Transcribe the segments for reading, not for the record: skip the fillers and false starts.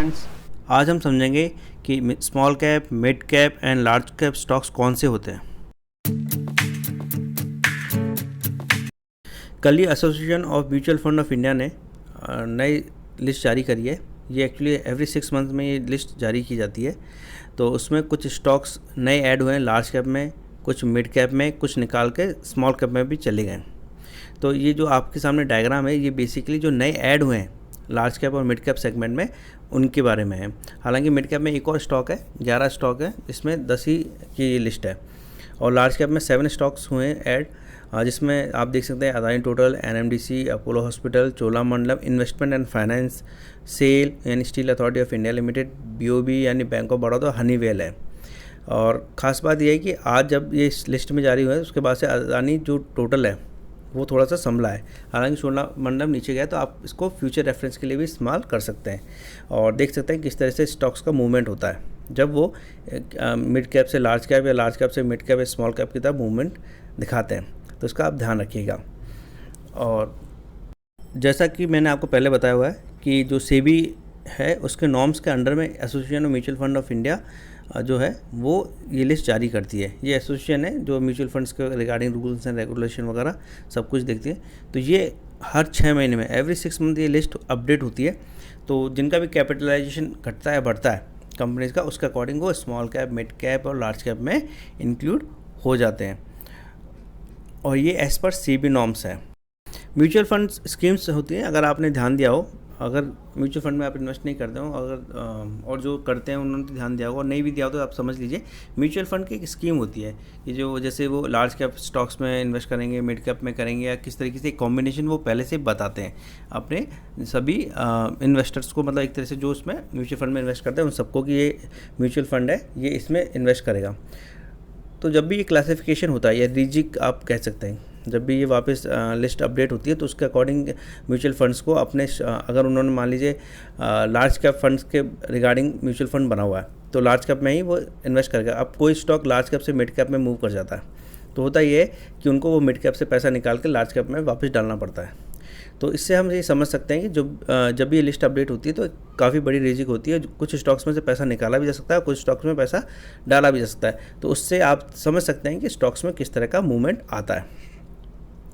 Friends, आज हम समझेंगे कि small cap, mid cap and large cap stocks कौन से होते हैं। कल ही association of mutual fund of India ने नई लिस्ट जारी करी है। ये एक्चुअली एवरी 6 मंथ में ये लिस्ट जारी की जाती है। तो उसमें कुछ स्टॉक्स नए ऐड हुए हैं लार्ज कैप में, कुछ मिड कैप में, कुछ निकाल के स्मॉल कैप में भी चले गए। तो ये जो आपके सामने डायग्राम है, ये बेसिकली जो नए ऐड हुए हैं लार्ज कैप और मिड कैप सेगमेंट में, उनके बारे में है। हालांकि मिड कैप में एक और स्टॉक है, 11 स्टॉक है, इसमें 10 ही की लिस्ट है। और लार्ज कैप में 7 स्टॉक्स हुए हैं ऐड, जिसमें आप देख सकते हैं Adani Total, NMDC, Apollo hospital, Cholamandalam investment and finance, SAIL यानी steel authority of India limited, BOB यानी बैंक ऑफ बड़ौदा, हनीवेल है। और ख़ास बात यह है कि आज जब ये इस लिस्ट में जारी हुआ है उसके बाद से अदानी जो टोटल है वो थोड़ा सा संभला है। हालांकि चोलामंडलम नीचे गया, तो आप इसको फ्यूचर रेफरेंस के लिए भी इस्तेमाल कर सकते हैं और देख सकते हैं किस तरह से स्टॉक्स का मूवमेंट होता है जब वो मिड कैप से लार्ज कैप या लार्ज कैप से मिड कैप या स्मॉल कैप की तरफ मूवमेंट दिखाते हैं। तो इसका आप ध्यान रखिएगा। और जैसा कि मैंने आपको पहले बताया हुआ है कि जो सेबी है उसके नॉर्म्स के अंडर में association of mutual fund of India जो है वो ये लिस्ट जारी करती है। ये एसोसिएशन है जो म्यूचुअल फंड्स के रिगार्डिंग रूल्स एंड रेगुलेशन वगैरह सब कुछ देखती है। तो ये हर 6 महीने में, एवरी 6 मंथ ये लिस्ट अपडेट होती है। तो जिनका भी कैपिटलाइजेशन घटता है बढ़ता है कंपनीज़ का, उसके अकॉर्डिंग वो स्मॉल कैप, मिड कैप और लार्ज कैप में इंक्लूड हो जाते हैं। और ये एज़ पर सेबी नॉर्म्स है। म्यूचुअल फंड स्कीम्स होती हैं, अगर आपने ध्यान दिया हो, अगर म्यूचुअल फंड में आप इन्वेस्ट नहीं करते हो, अगर और जो करते हैं उन्होंने तो ध्यान दिया होगा, और नहीं भी दिया हो तो आप समझ लीजिए म्यूचुअल फंड की एक स्कीम होती है कि जो जैसे वो लार्ज कैप स्टॉक्स में इन्वेस्ट करेंगे, मिड कैप में करेंगे, या किस तरीके से एक कॉम्बिनेशन वो पहले से बताते हैं अपने सभी इन्वेस्टर्स को। मतलब एक तरह से जो उसमें म्यूचुअल फंड में इन्वेस्ट करते हैं उन सबको कि ये म्यूचुअल फंड है, ये इसमें इन्वेस्ट करेगा। तो जब भी ये क्लासिफिकेशन होता है या रीजिक आप कह सकते हैं, जब भी ये वापस लिस्ट अपडेट होती है तो उसके अकॉर्डिंग म्यूचुअल फंड्स को अपने अगर उन्होंने मान लीजिए लार्ज कैप फंड्स के रिगार्डिंग म्यूचुअल फंड बना हुआ है तो लार्ज कैप में ही वो इन्वेस्ट करेगा। अब कोई स्टॉक लार्ज कैप से मिड कैप में मूव कर जाता है तो होता ये है कि उनको वो मिड कैप से पैसा निकाल के लार्ज कैप में वापस डालना पड़ता है। तो इससे हम ये समझ सकते हैं कि जब भी ये लिस्ट अपडेट होती है तो काफ़ी बड़ी रिस्क होती है। कुछ स्टॉक्स में से पैसा निकाला भी जा सकता है, कुछ स्टॉक्स में पैसा डाला भी जा सकता है। तो उससे आप समझ सकते हैं कि स्टॉक्स में किस तरह का मूवमेंट आता है।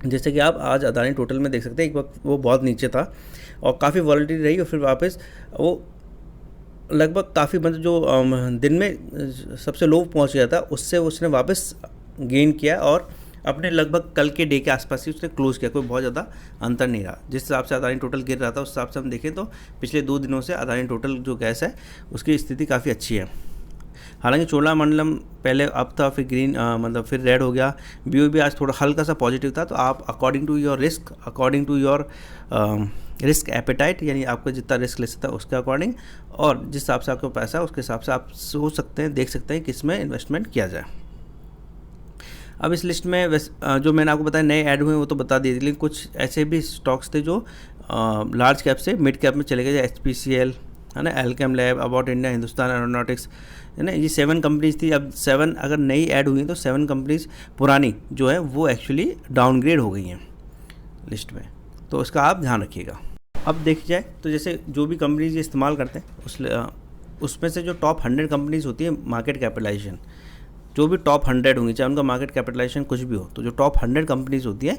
जैसे कि आप आज अदानी टोटल में देख सकते हैं, एक वक्त वो बहुत नीचे था और काफ़ी वॉलेटिलिटी रही और फिर वापस वो लगभग काफ़ी मतलब जो दिन में सबसे लो पहुंच गया था उससे उसने वापस गेन किया और अपने लगभग कल के डे के आसपास ही उसने क्लोज किया। कोई बहुत ज़्यादा अंतर नहीं रहा। जिस हिसाब से अदानी टोटल गिर रहा था उस हिसाब से हम देखें तो पिछले 2 दिनों से अदानी टोटल जो गैस है उसकी स्थिति काफ़ी अच्छी है। हालांकि चोलामंडलम पहले अप था, फिर ग्रीन मतलब फिर रेड हो गया। बीओबी आज थोड़ा हल्का सा पॉजिटिव था। तो आप according to your risk, according to your risk appetite, यानी आपको जितना रिस्क ले सकता है उसके अकॉर्डिंग, और जिस हिसाब से आपको पैसा है उसके हिसाब से आप सोच सकते हैं, देख सकते हैं किस में इन्वेस्टमेंट किया जाए। अब इस लिस्ट में जो मैंने आपको बताया नए ऐड हुए वो तो बता दिए, लेकिन कुछ ऐसे भी स्टॉक्स थे जो लार्ज कैप से मिड कैप में चले गए, HPCL है ना, Alkem lab, about India, Hindustan aeronautics है ना। ये 7 कंपनीज थी। अब 7 अगर नई ऐड हुई हैं तो 7 कंपनीज पुरानी जो है वो एक्चुअली डाउनग्रेड हो गई हैं लिस्ट में। तो उसका आप ध्यान रखिएगा। अब देखी जाए तो जैसे जो भी कंपनीज ये इस्तेमाल करते हैं उसमें से जो टॉप 100 कंपनीज होती है मार्केट कैपिटलाइजेशन, जो भी टॉप 100 होंगी, चाहे उनका मार्केट कैपिटलाइजेशन कुछ भी हो, तो जो टॉप 100 कंपनीज होती है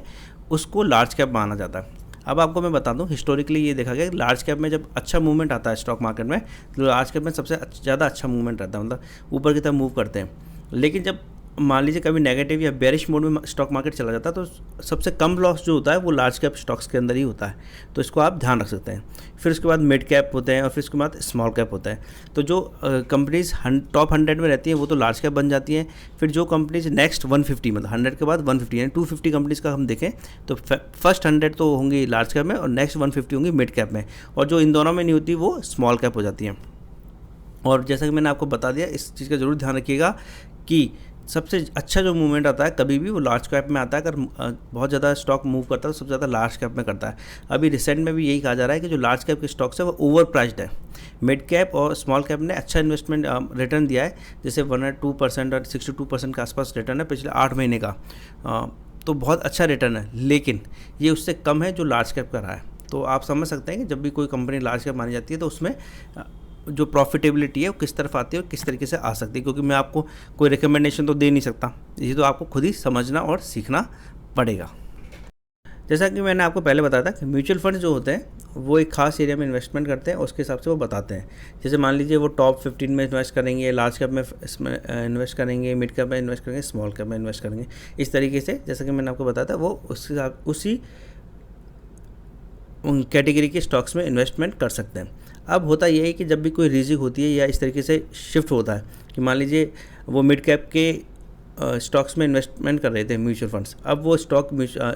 उसको लार्ज कैप माना जाता है। अब आपको मैं बता दूं, हिस्टोरिकली ये देखा गया कि लार्ज कैप में जब अच्छा मूवमेंट आता है स्टॉक मार्केट में तो लार्ज कैप में सबसे ज़्यादा अच्छा मूवमेंट रहता है, मतलब ऊपर की तरफ मूव करते हैं। लेकिन जब मान लीजिए कभी नेगेटिव या बेरिश मोड में स्टॉक मार्केट चला जाता है तो सबसे कम लॉस जो होता है वो लार्ज कैप स्टॉक्स के अंदर ही होता है। तो इसको आप ध्यान रख सकते हैं। फिर उसके बाद मिड कैप होते हैं और फिर उसके बाद स्मॉल कैप होता है। तो जो कंपनीज टॉप 100 में रहती हैं वो तो लार्ज कैप बन जाती हैं। फिर जो कंपनीज नेक्स्ट 150 मतलब 100 के बाद 150 यानी 250 कंपनीज का हम देखें तो फर्स्ट 100 तो होंगी लार्ज कैप में और नेक्स्ट 150 होंगी मिड कैप में, और जो इन दोनों में नहीं होती वो स्मॉल कैप हो जाती हैं। और जैसा कि मैंने आपको बता दिया, इस चीज़ का ज़रूर ध्यान रखिएगा कि सबसे अच्छा जो मूवमेंट आता है कभी भी वो लार्ज कैप में आता है। अगर बहुत ज़्यादा स्टॉक मूव करता है तो सबसे ज़्यादा लार्ज कैप में करता है। अभी रिसेंट में भी यही कहा जा रहा है कि जो लार्ज कैप के स्टॉक्स है वो ओवर प्राइस्ड है। मिड कैप और स्मॉल कैप ने अच्छा इन्वेस्टमेंट रिटर्न दिया है, जैसे 102% और 62% के आसपास रिटर्न है पिछले 8 महीने का। तो बहुत अच्छा रिटर्न है, लेकिन ये उससे कम है जो लार्ज कैप का रहा है। तो आप समझ सकते हैं कि जब भी कोई कंपनी लार्ज कैप मानी जाती है तो उसमें जो प्रॉफिटेबिलिटी है वो किस तरफ आती है और किस तरीके से आ सकती है, क्योंकि मैं आपको कोई रिकमेंडेशन तो दे नहीं सकता, ये तो आपको खुद ही समझना और सीखना पड़ेगा। जैसा कि मैंने आपको पहले बताया था कि म्यूचुअल फंड जो होते हैं वो एक खास एरिया में इन्वेस्टमेंट करते हैं, उसके हिसाब से वो बताते हैं। जैसे मान लीजिए वो टॉप 15 में इन्वेस्ट करेंगे, लार्ज कैप में इसमें इन्वेस्ट करेंगे, मिड कैप में इन्वेस्ट करेंगे, स्मॉल कैप में इन्वेस्ट करेंगे। इस तरीके से जैसा कि मैंने आपको बताया था वो उसी कैटेगरी के स्टॉक्स में इन्वेस्टमेंट कर सकते हैं। अब होता यह है कि जब भी कोई रीजिक होती है या इस तरीके से शिफ्ट होता है कि मान लीजिए वो मिड कैप के स्टॉक्स में इन्वेस्टमेंट कर रहे थे म्यूचुअल फंड्स, अब वो स्टॉक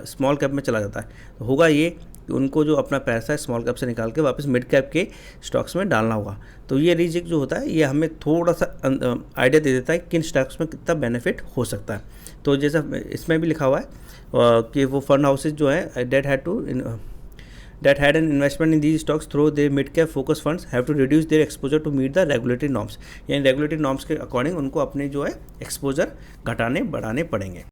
स्मॉल कैप में चला जाता है, तो होगा ये कि उनको जो अपना पैसा है स्मॉल कैप से निकाल के वापस मिड कैप के स्टॉक्स में डालना होगा। तो ये रीजिक जो होता है ये हमें थोड़ा सा आइडिया दे देता है किन स्टॉक्स में कितना बेनिफिट हो सकता है। तो जैसा इसमें भी लिखा हुआ है कि वो फंड हाउसेज जो है that had an investment in these stocks through their mid-cap focus funds have to reduce their exposure to meet the regulatory norms। यानी रेगुलेटरी नॉर्म्स के अकॉर्डिंग उनको अपने जो है एक्सपोजर घटाने बढ़ाने पड़ेंगे।